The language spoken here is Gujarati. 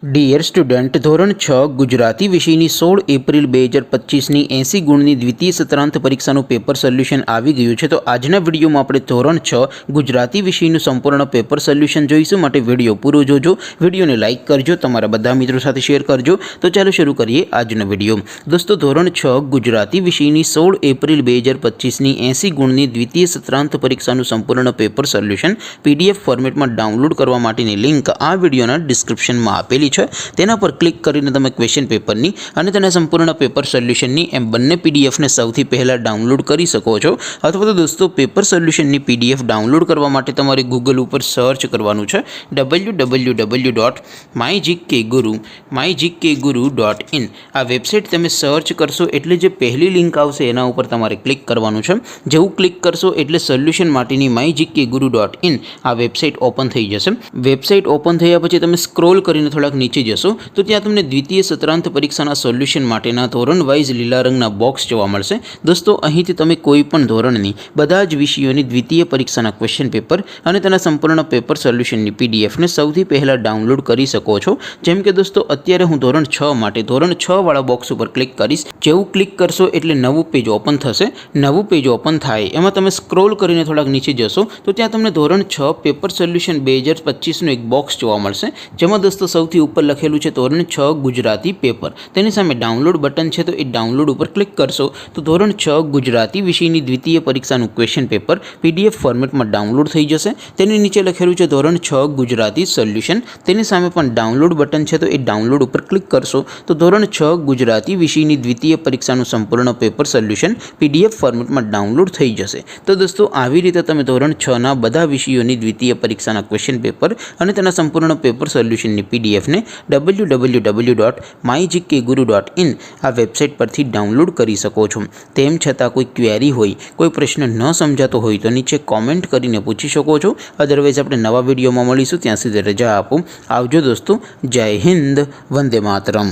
ડિયર સ્ટુડન્ટ, ધોરણ 6 ગુજરાતી વિષયની 16 એપ્રિલ 2025ની 80 ગુણની દ્વિતીય સત્રાંત પરીક્ષાનું પેપર સોલ્યુશન આવી ગયું છે। તો આજના વિડીયોમાં આપણે ધોરણ 6 ગુજરાતી વિષયનું સંપૂર્ણ પેપર સોલ્યુશન જોઈશું। માટે વિડીયો પૂરો જોજો, વિડીયોને લાઇક કરજો, તમારા બધા મિત્રો સાથે શેર કરજો। તો ચાલો શરૂ કરીએ આજનો વિડીયો। દોસ્તો, ધોરણ 6 ગુજરાતી વિષયની 16 એપ્રિલ 2025ની 80 ગુણની દ્વિતીય સત્રાંત પરીક્ષાનું સંપૂર્ણ પેપર સોલ્યુશન PDF ફોર્મેટમાં ડાઉનલોડ કરવા માટેની લિંક આ વિડીયોના ડિસ્ક્રિપ્શનમાં આપેલી છે। તેના પર ક્લિક કરીને તમે ક્વેશ્ચન પેપરની અને તેના સંપૂર્ણ પેપર સોલ્યુશનની એમ બંને પીડીએફને સૌથી પહેલાં ડાઉનલોડ કરી શકો છો। અથવા તો દોસ્તો, પેપર સોલ્યુશનની PDF ડાઉનલોડ કરવા માટે તમારે ગૂગલ ઉપર સર્ચ કરવાનું છે www.mygkguru.in। આ વેબસાઇટ તમે સર્ચ કરશો એટલે જે પહેલી લિંક આવશે એના ઉપર તમારે ક્લિક કરવાનું છે। જેવું ક્લિક કરશો એટલે સોલ્યુશન માટેની mygkguru.in આ વેબસાઇટ ઓપન થઈ જશે। વેબસાઇટ ઓપન થયા પછી તમે સ્ક્રોલ કરીને થોડાક નીચે જશો તો ત્યાં તમને દ્વિતીય સત્રાંત પરીક્ષાના સોલ્યુશન માટેના ધોરણ વાઇઝ લીલા રંગના બોક્સ જોવા મળશે। દોસ્તો, અહીંથી તમે કોઈ પણ ધોરણની બધા જ વિષયોની દ્વિતીય પરીક્ષાના ક્વેશ્ચન પેપર અને તેના સંપૂર્ણ પેપર સોલ્યુશનની પીડીએફને સૌથી પહેલાં ડાઉનલોડ કરી શકો છો। જેમ કે દોસ્તો, અત્યારે હું ધોરણ 6 માટે ધોરણ 6 વાળા બોક્સ ઉપર ક્લિક કરીશ। જેવું ક્લિક કરશો એટલે નવું પેજ ઓપન થશે। નવું પેજ ઓપન થાય એમાં તમે સ્ક્રોલ કરીને થોડાક નીચે જશો તો ત્યાં તમને ધોરણ 6 પેપર સોલ્યુશન 2025નું એક બોક્સ જોવા મળશે। જેમાં દોસ્તો સૌથી ઉપર લખેલું છે ધોરણ 6 ગુજરાતી પેપર। તેની સામે ડાઉનલોડ બટન છે, તો એ ડાઉનલોડ ઉપર ક્લિક કરશો તો ધોરણ 6 ગુજરાતી વિષયની દ્વિતીય પરીક્ષાનું ક્વેશ્ચન પેપર PDF ફોર્મેટમાં ડાઉનલોડ થઈ જશે। તેની નીચે લખેલું છે ધોરણ 6 ગુજરાતી સોલ્યુશન। તેની સામે પણ ડાઉનલોડ બટન છે, તો એ ડાઉનલોડ ઉપર ક્લિક કરશો તો ધોરણ 6 ગુજરાતી વિષયની દ્વિતીય પરીક્ષાનું સંપૂર્ણ પેપર સોલ્યુશન PDF ફોર્મેટમાં ડાઉનલોડ થઈ જશે। તો દોસ્તો, આવી રીતે તમે ધોરણ 6ના બધા વિષયોની દ્વિતીય પરીક્ષાના ક્વેશ્ચન પેપર અને તેના સંપૂર્ણ પેપર સોલ્યુશનની પીડીએફને www.mygkguru.in આ વેબસાઇટ પરથી ડાઉનલોડ કરી શકો છો। તેમ છતાં કોઈ ક્વેરી હોય, કોઈ પ્રશ્ન ન સમજાતો હોય તો નીચે કોમેન્ટ કરીને પૂછી શકો છો। અદરવાઇઝ આપણે નવા વિડીયોમાં મળીશું, ત્યાં સુધી રજા આપો। આવજો દોસ્તો, જય હિન્દ, વંદે માતરમ।